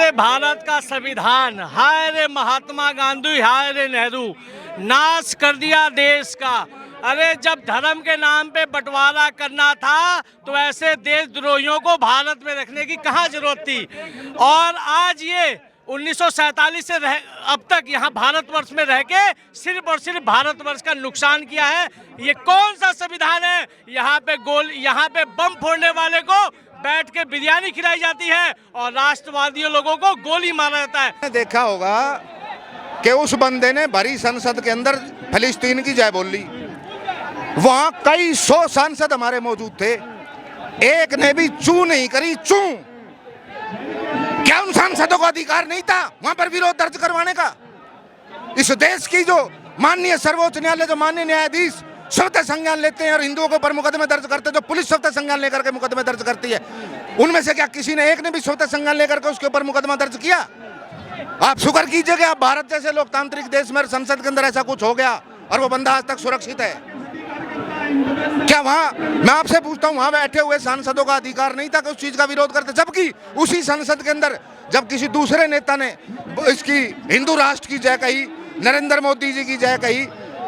अरे भारत का संविधान, हाय रे महात्मा गांधी, हाय रे नेहरू, नाश कर दिया देश का। अरे जब धर्म के नाम पे बंटवारा करना था तो ऐसे देशद्रोहियों को भारत में रखने की कहाँ जरूरत थी। और आज ये 1947 से अब तक यहाँ भारतवर्ष में रह के सिर्फ और सिर्फ भारतवर्ष का नुकसान किया है। ये कौन सा संविधान है? यहाँ पे बम फोड़ने वाले को बैठ के बिरयानी खिलाई जाती है और राष्ट्रवादियों लोगों को गोली मारा जाता है। देखा होगा कि उस बंदे ने भरी संसद के अंदर फिलिस्तीन की जय बोल ली। वहां कई सौ सांसद हमारे मौजूद थे, एक ने भी चू नहीं करी, चू। क्या उन सांसदों का अधिकार नहीं था वहां पर विरोध दर्ज करवाने का? इस देश की जो माननीय सर्वोच्च न्यायालय, जो माननीय न्यायाधीश स्वतः संज्ञान लेते हैं और हिंदुओं के ऊपर मुकदमे दर्ज करते हैं, जो पुलिस स्वतः संज्ञान लेकर के मुकदमे दर्ज करती है, उनमें से क्या किसी ने एक ने भी स्वतः संज्ञान लेकर के उसके ऊपर मुकदमा दर्ज किया? आप शुक्र कीजिए कि आप भारत जैसे लोकतांत्रिक देश में संसद के अंदर ऐसा कुछ हो गया और वो बंदा आज तक सुरक्षित है। क्या वहां, मैं आपसे पूछता हूं, वहां बैठे हुए सांसदों का अधिकार नहीं था कि उस चीज का विरोध करते? जबकि उसी संसद के अंदर जब किसी दूसरे नेता ने इसकी हिंदू राष्ट्र की जय कही, नरेंद्र मोदी जी की जय कही,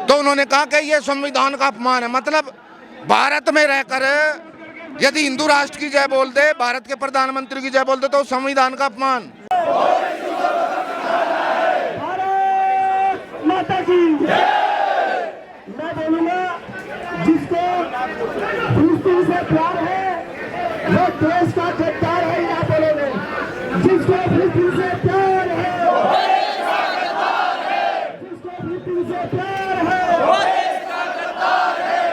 तो उन्होंने कहा कि यह संविधान का अपमान है। मतलब भारत में रहकर यदि हिंदू राष्ट्र की जय बोल दे, भारत के प्रधानमंत्री की जय बोल दे, तो संविधान का अपमान। मैं बोलूंगा, जिसको फिलिस्तीन से प्यार है वो देश का गद्दार है। यहाँ बोलोगे, जिसको फिलिस्तीन से प्यार है वो देश का गद्दार है, जिसको फिलिस्तीन से प्यार है वो देश का गद्दार है।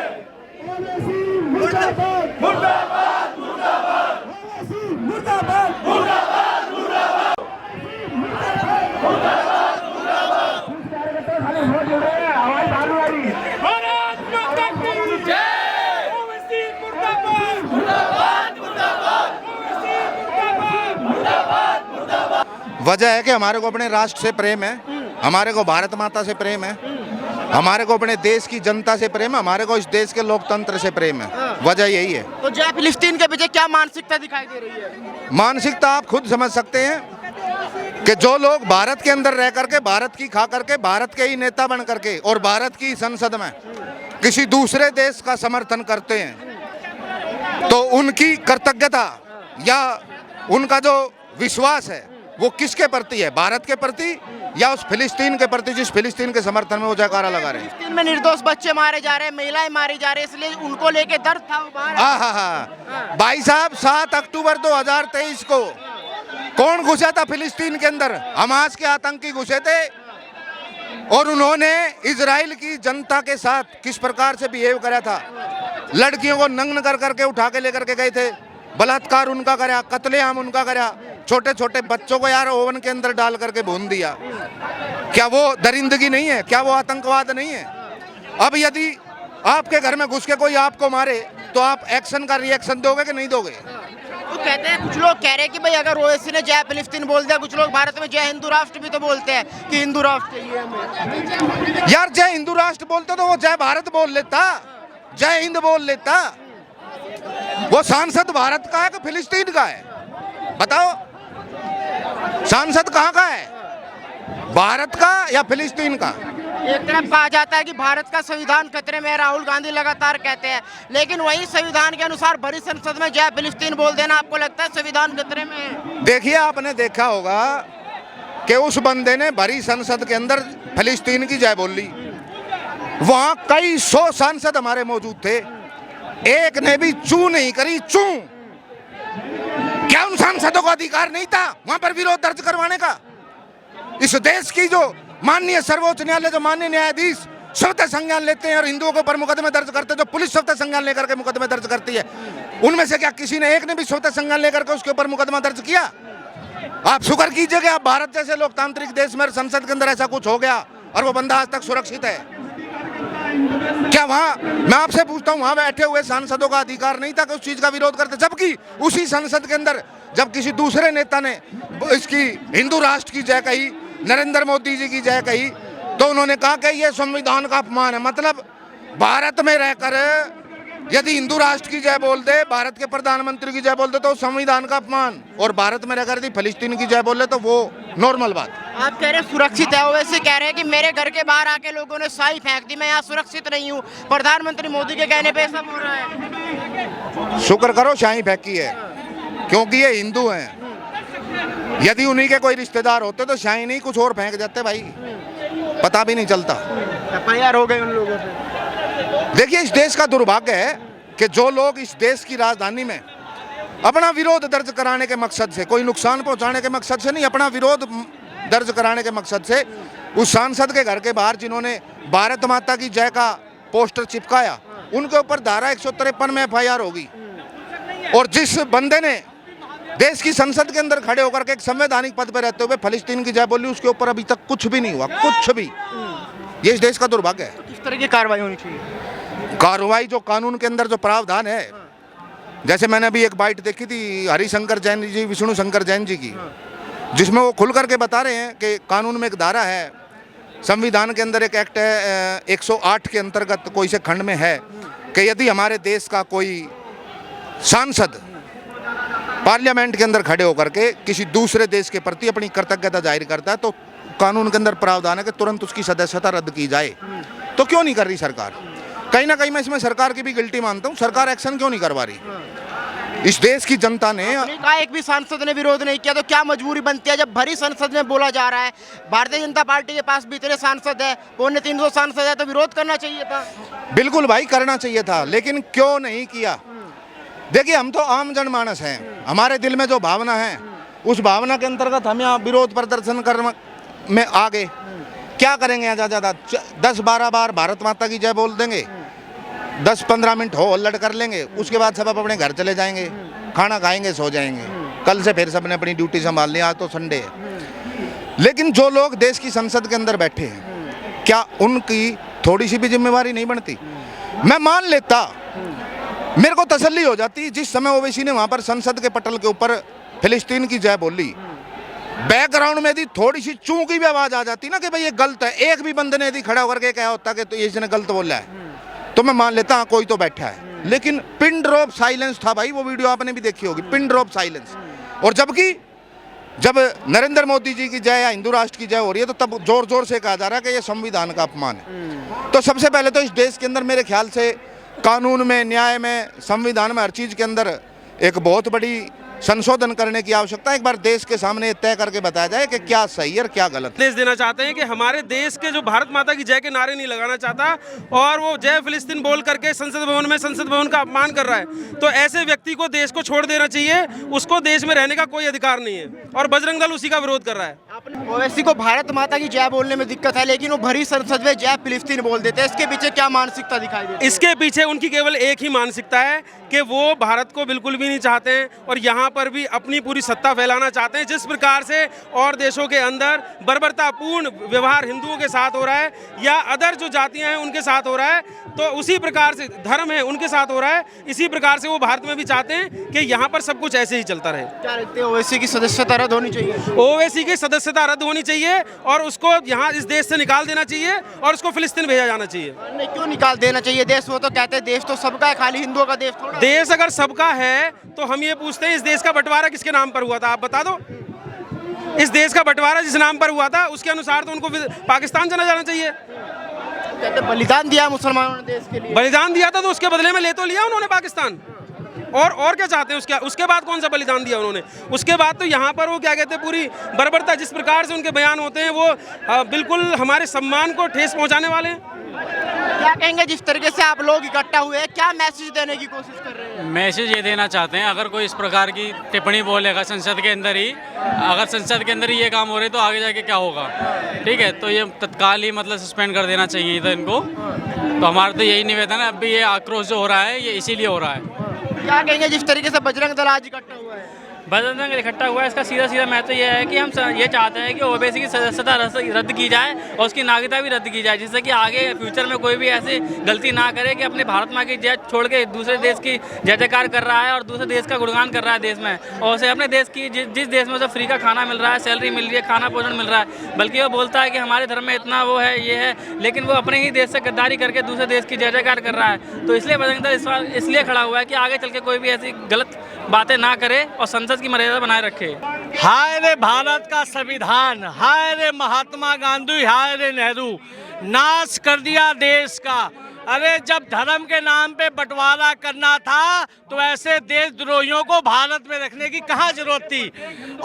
ओवैसी मुर्दाबाद, मुर्दाबाद, मुर्दाबाद, ओवैसी मुर्दाबाद, मुर्दाबाद, मुर्दाबाद, मुर्दाबाद, मुर्दाबाद, मुर्दाबाद। कुछ कार्यकर्ता खाली वोट दे रहे हैं, हवाई भालू वाली। वजह है कि हमारे को अपने राष्ट्र से प्रेम है, हमारे को भारत माता से प्रेम है, हमारे को अपने देश की जनता से प्रेम है, हमारे को इस देश के लोकतंत्र से प्रेम है। वजह यही है। तो जय फिलिस्तीन के पीछे क्या मानसिकता दिखाई दे रही है? मानसिकता आप खुद समझ सकते हैं कि जो लोग भारत के अंदर रह करके, भारत की खा करके, भारत के ही नेता बन करके और भारत की संसद में किसी दूसरे देश का समर्थन करते हैं, तो उनकी कृतज्ञता या उनका जो विश्वास है वो किसके प्रति है? भारत के प्रति या उस फिलिस्तीन के प्रति, जिस फिलिस्तीन के समर्थन में वो जयकारा लगा रहे हैं? फिलिस्तीन में निर्दोष बच्चे मारे जा रहे हैं, महिलाएं मारी जा रही है, इसलिए उनको लेके दर्द था बाहर। हाँ भाई साहब, 7 अक्टूबर 2023 को कौन घुसा था फिलिस्तीन के अंदर? हमास के आतंकी घुसे थे और उन्होंने इजराइल की जनता के साथ किस प्रकार से बिहेव करा था। लड़कियों को नग्न कर करके उठा के लेकर के गए थे, बलात्कार उनका करा, कत्लेआम उनका करा, छोटे छोटे बच्चों को यार ओवन के अंदर डाल करके भून दिया। क्या वो दरिंदगी नहीं है? क्या वो आतंकवाद नहीं है? अब यदि आपके घर में घुस के कोई आपको मारे तो आप एक्शन का रिएक्शन दोगे कि नहीं दोगे? तो कहते हैं, कुछ लोग कह रहे हैं कि भाई अगर ओवैसी ने जय फिलिस्तीन बोल दिया, कुछ लोग भारत में जय हिंदू राष्ट्र भी तो बोलते हैं कि हिंदू राष्ट्र चाहिए हमें। यार जय हिंदू राष्ट्र बोलते तो वो जय भारत बोल लेता, जय हिंद बोल लेता। वो सांसद भारत का है कि फिलिस्तीन का है? बताओ, सांसद कहाँ का है? भारत का या फिलिस्तीन का? एक तरफ कहा जाता है कि भारत का संविधान खतरे में है, राहुल गांधी लगातार कहते हैं, लेकिन वही संविधान के अनुसार भरी संसद में जय फिलिस्तीन बोल देना, आपको लगता है संविधान खतरे में है? देखिए, आपने देखा होगा कि उस बंदे ने भरी संसद के अंदर फिलिस्तीन की जय बोल ली। वहां कई सौ सांसद हमारे मौजूद थे, एक ने भी चू नहीं करी, चू। क्या उन सांसदों का अधिकार नहीं था वहां पर विरोध दर्ज करवाने का? इस देश की जो माननीय सर्वोच्च न्यायालय, जो माननीय न्यायाधीश स्वतः संज्ञान लेते हैं और हिंदुओं के ऊपर मुकदमे दर्ज करते हैं, जो पुलिस स्वतः संज्ञान लेकर के मुकदमे दर्ज करती है, उनमें से क्या किसी ने एक ने भी स्वतः संज्ञान लेकर के उसके ऊपर मुकदमा दर्ज किया? आप शुक्र कीजिए कि आप भारत जैसे लोकतांत्रिक देश में संसद के अंदर ऐसा कुछ हो गया और वो बंदा आज तक सुरक्षित है। क्या वहां, मैं आपसे पूछता हूं, वहां बैठे हुए सांसदों का अधिकार नहीं था कि उस चीज का विरोध करते? जबकि उसी संसद के अंदर जब किसी दूसरे नेता ने इसकी हिंदू राष्ट्र की जय कही, नरेंद्र मोदी जी की जय कही, तो उन्होंने कहा कि यह संविधान का अपमान है। मतलब भारत में रहकर यदि हिंदू राष्ट्र की जय बोल दे, भारत के प्रधानमंत्री की जय बोल दे तो संविधान का अपमान, और भारत में रहकर यदि फिलिस्तीन की जय बोल ले तो वो नॉर्मल बात। आप कह रहे हैं सुरक्षित है, वैसे कह रहे हैं कि मेरे घर के बाहर आके लोगों ने शाही फेंक दी, मैं यहाँ सुरक्षित नहीं हूँ। प्रधानमंत्री मोदी के कहने पे सब हो रहा है। शुक्र करो शाही फेंकी है, क्योंकि ये हिंदू हैं। यदि उन्हीं के कोई रिश्तेदार होते तो शाही नहीं कुछ और फेंक जाते भाई, पता भी नहीं चलता। FIR हो गए उन लोगों पे। देखिए, इस देश का दुर्भाग्य है कि जो लोग इस देश की राजधानी में अपना विरोध दर्ज कराने के मकसद से, कोई नुकसान पहुंचाने के मकसद से नहीं, अपना विरोध दर्ज कराने के मकसद से उस सांसद के घर के बाहर जिन्होंने भारत माता की जय का पोस्टर चिपकाया, उनके ऊपर धारा 153 में FIR होगी। और जिस बंदे ने देश की संसद के अंदर खड़े होकर के एक संवैधानिक पद पर रहते हुए फिलिस्तीन की जय बोली, उसके ऊपर अभी तक कुछ भी नहीं हुआ, कुछ भी। ये इस देश का दुर्भाग्य है। किस तरह की कार्रवाई होनी चाहिए? कार्रवाई जो कानून के अंदर जो प्रावधान है, जैसे मैंने अभी एक बाइट देखी थी हरिशंकर जैन जी, विष्णु शंकर जैन जी की, जिसमें वो खुल करके बता रहे हैं कि कानून में एक धारा है, संविधान के अंदर एक एक्ट है 108 के अंतर्गत कोई से खंड में है कि यदि हमारे देश का कोई सांसद पार्लियामेंट के अंदर खड़े होकर के किसी दूसरे देश के प्रति अपनी कृतज्ञता जाहिर करता है तो कानून के अंदर प्रावधान है कि तुरंत उसकी सदस्यता रद्द की जाए। तो क्यों नहीं कर रही सरकार? कहीं ना कहीं मैं इसमें सरकार की भी गिल्टी मानता हूँ। सरकार एक्शन क्यों नहीं करवा रही? इस देश की जनता ने कहा एक भी सांसद ने विरोध नहीं किया, तो क्या मजबूरी बनती है जब भरी संसद में बोला जा रहा है? भारतीय जनता पार्टी के पास भी इतने सांसद है, 350 सांसद है, तो विरोध करना चाहिए था। बिल्कुल भाई, करना चाहिए था, लेकिन क्यों नहीं किया? देखिए, हम तो आम जनमानस हैं, हमारे दिल में जो भावना है उस भावना के अंतर्गत हम यहाँ विरोध प्रदर्शन कर में आ गए। क्या करेंगे? यहाँ ज़्यादा 10-12 बार भारत माता की जय बोल देंगे, 10-15 मिनट हो अल्लड़ कर लेंगे, उसके बाद सब अपने घर चले जाएंगे, खाना खाएंगे, सो जाएंगे। कल से फिर सबने अपनी ड्यूटी संभालनी, आज तो संडे है। लेकिन जो लोग देश की संसद के अंदर बैठे हैं, क्या उनकी थोड़ी सी भी जिम्मेवारी नहीं बनती? मैं मान लेता, मेरे को तसल्ली हो जाती जिस समय ओवैसी ने वहाँ पर संसद के पटल के ऊपर फिलिस्तीन की जय बोली, बैकग्राउंड में यदि थोड़ी सी चूं की भी आवाज आ जाती ना कि भाई ये गलत है, एक भी बंदे ने यदि खड़ा होकर के कहा होता कि तो ये इसने गलत बोला है, तो मैं मान लेता हाँ कोई तो बैठा है। लेकिन पिन ड्रॉप साइलेंस था भाई, वो वीडियो आपने भी देखी होगी, पिन ड्रॉप साइलेंस। और जबकि जब नरेंद्र मोदी जी की जय या हिंदू राष्ट्र की जय हो रही है तो तब जोर जोर से कहा जा रहा है कि ये संविधान का अपमान है। तो सबसे पहले तो इस देश के अंदर मेरे ख्याल से कानून में, न्याय में, संविधान में, हर चीज़ के अंदर एक बहुत बड़ी संशोधन करने की आवश्यकता है। एक बार देश के सामने तय करके बताया जाए कि क्या सही है और क्या गलत। संदेश देना चाहते हैं कि हमारे देश के जो भारत माता की जय के नारे नहीं लगाना चाहता और वो जय फिलिस्तीन बोल करके संसद भवन में संसद भवन का अपमान कर रहा है, तो ऐसे व्यक्ति को देश को छोड़ देना चाहिए, उसको देश में रहने का कोई अधिकार नहीं है। और बजरंग दल उसी का विरोध कर रहा है। ओवैसी को भारत माता की जय बोलने में दिक्कत है, लेकिन वो भरी संसद में जय फिलिस्तीन बोल देते हैं। इसके पीछे क्या मानसिकता दिखाई देती है? इसके पीछे उनकी केवल एक ही मानसिकता है कि वो भारत को बिल्कुल भी नहीं चाहते हैं और यहाँ पर भी अपनी पूरी सत्ता फैलाना चाहते हैं। जिस प्रकार से और देशों के अंदर बर्बरतापूर्ण व्यवहार हिंदुओं के साथ हो रहा है या अदर जो जातियां हैं उनके साथ हो रहा है, तो उसी प्रकार से धर्म है उनके साथ हो रहा है। इसी प्रकार से वो भारत में भी चाहते हैं कि यहाँ पर सब कुछ ऐसे ही चलता रहे। क्या लगता है ओवैसी की सदस्यता रद्द होनी चाहिए? ओवैसी की सदस्यता रद्द होनी चाहिए और उसको यहाँ इस देश से निकाल देना चाहिए और उसको फिलिस्तीन भेजा जाना चाहिए। नहीं, क्यों निकाल देना चाहिए देश? वो तो कहते हैं देश तो सबका है, खाली हिंदुओं का देश थोड़ा। देश अगर सबका है तो हम ये पूछते हैं इस देश का बंटवारा किसके नाम पर हुआ था? आप बता दो। इस देश का बंटवारा जिस नाम पर हुआ था उसके अनुसार तो उनको पाकिस्तान चला जाना चाहिए। कहते बलिदान दिया मुसलमानों ने देश के लिए। बलिदान दिया था तो उसके बदले में ले तो लिया उन्होंने पाकिस्तान। और क्या चाहते हैं उसके बाद कौन सा बलिदान दिया उन्होंने? उसके बाद तो यहाँ पर वो क्या कहते हैं, पूरी बर्बरता जिस प्रकार से उनके बयान होते हैं वो बिल्कुल हमारे सम्मान को ठेस पहुँचाने वाले हैं। क्या कहेंगे जिस तरीके से आप लोग इकट्ठा हुए हैं, क्या मैसेज देने की कोशिश कर रहे हैं? मैसेज ये देना चाहते हैं, अगर कोई इस प्रकार की टिप्पणी बोलेगा संसद के अंदर ही, अगर संसद के अंदर ही ये काम हो रहे हैं तो आगे जाके क्या होगा? ठीक है, तो ये तत्काल ही मतलब सस्पेंड कर देना चाहिए था इनको। तो हमारा तो यही निवेदन है, अभी ये आक्रोश जो हो रहा है ये इसीलिए हो रहा है। क्या कहेंगे जिस तरीके से बजरंग दल आज इकट्ठा हुआ है? बजरंग दल इकट्ठा हुआ है, इसका सीधा सीधा महत्व यह है कि हम ये चाहते हैं कि ओबीसी की सदस्यता रद्द की जाए और उसकी नागरिकता भी रद्द की जाए, जिससे कि आगे फ्यूचर में कोई भी ऐसी गलती ना करे कि अपने भारत माँ की जय छोड़ के दूसरे देश की जय जयकार कर रहा है और दूसरे देश का गुणगान कर रहा है देश में, और उसे अपने देश की जिस देश में उसे फ्री का खाना मिल रहा है, सैलरी मिल रही है, खाना भोजन मिल रहा है, बल्कि वो बोलता है कि हमारे धर्म में इतना वो है ये है, लेकिन वो अपने ही देश से गद्दारी करके दूसरे देश की जय जयकार कर रहा है। तो इसलिए बजरंग दल इस बार इसलिए खड़ा हुआ है कि आगे चल के कोई भी ऐसी गलत बातें ना करे और संसद की मर्यादा बनाए रखे। हाय रे भारत का संविधान, हाय रे महात्मा गांधी, हाय रे नेहरू, नाश कर दिया देश का। अरे जब धर्म के नाम पे बंटवारा करना था तो ऐसे देशद्रोहियों को भारत में रखने की कहाँ जरूरत थी।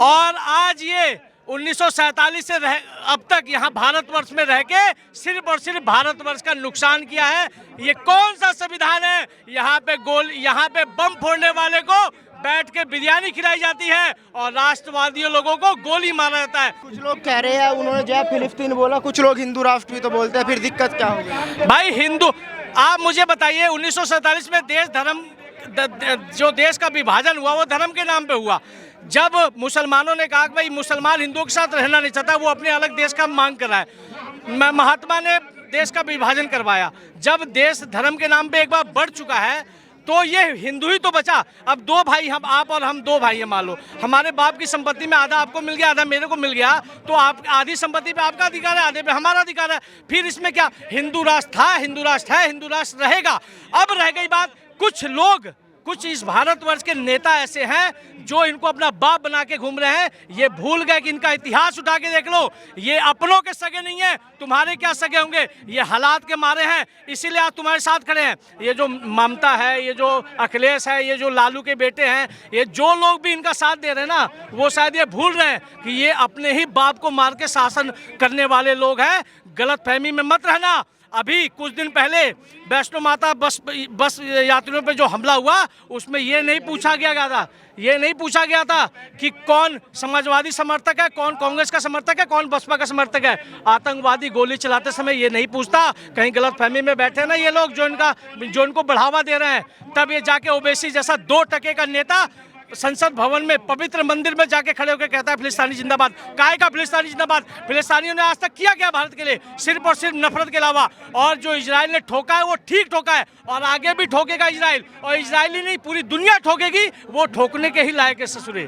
और आज ये 1947 से अब तक यहाँ भारतवर्ष में रह के सिर्फ और सिर्फ भारतवर्ष का नुकसान किया है। ये कौन सा संविधान है? यहाँ पे बम फोड़ने वाले को बैठ के बिरयानी खिलाई जाती है और राष्ट्रवादियों लोगों को गोली मारा जाता है। कुछ लोग कह रहे हैं उन्होंने जय फिलिस्तीन बोला, कुछ लोग हिंदू राष्ट्र भी तो बोलते हैं, फिर दिक्कत क्या होगी? भाई हिंदू, आप मुझे बताइए 1947 में देश धर्म जो देश का विभाजन हुआ वो धर्म के नाम पे हुआ। जब मुसलमानों ने कहा कि भाई मुसलमान हिंदुओं के साथ रहना नहीं चाहता, वो अपने अलग देश का मांग कर रहा है, महात्मा ने देश का विभाजन करवाया। जब देश धर्म के नाम पे एक बार बढ़ चुका है तो ये हिंदू ही तो बचा। अब दो भाई, हम आप और हम दो भाई हैं, मान लो हमारे बाप की संपत्ति में आधा आपको मिल गया, आधा मेरे को मिल गया, तो आप आधी संपत्ति पे आपका अधिकार है, आधे पे हमारा अधिकार है। फिर इसमें क्या, हिंदू राष्ट्र था, हिंदू राष्ट्र है, हिंदू राष्ट्र रहेगा। अब रह गई बात, कुछ इस भारतवर्ष के नेता ऐसे हैं जो इनको अपना बाप बना के घूम रहे हैं। ये भूल गए कि इनका इतिहास उठा के देख लो, ये अपनों के सगे नहीं है, तुम्हारे क्या सगे होंगे, ये हालात के मारे हैं, इसीलिए आज तुम्हारे साथ खड़े हैं। ये जो ममता है, ये जो अखिलेश है, ये जो लालू के बेटे हैं, ये जो लोग भी इनका साथ दे रहे हैं ना, वो शायद ये भूल रहे हैं कि ये अपने ही बाप को मार के शासन करने वाले लोग हैं। गलतफहमी में मत रहना। अभी कुछ दिन पहले वैष्णो माता बस यात्रियों पे जो हमला हुआ, उसमें ये नहीं पूछा गया था कि कौन समाजवादी समर्थक है, कौन कांग्रेस का समर्थक है, कौन बसपा का समर्थक है। आतंकवादी गोली चलाते समय ये नहीं पूछता। कहीं गलतफहमी में बैठे ना ये लोग जो इनको बढ़ावा दे रहे हैं, तब ये जाके ओबीसी जैसा 2% का नेता संसद भवन में पवित्र मंदिर में जाके खड़े होकर कहता है फिलिस्तीनी जिंदाबाद। काहे का फिलिस्तीनी जिंदाबाद? फिलिस्तीनियों ने आज तक किया क्या भारत के लिए? सिर्फ और सिर्फ नफरत के अलावा। और जो इजराइल ने ठोका है वो ठीक ठोका है और आगे भी ठोकेगा इजराइल, और इजराइल ही नहीं पूरी दुनिया ठोकेगी, वो ठोकने के ही लायक है ससुरे।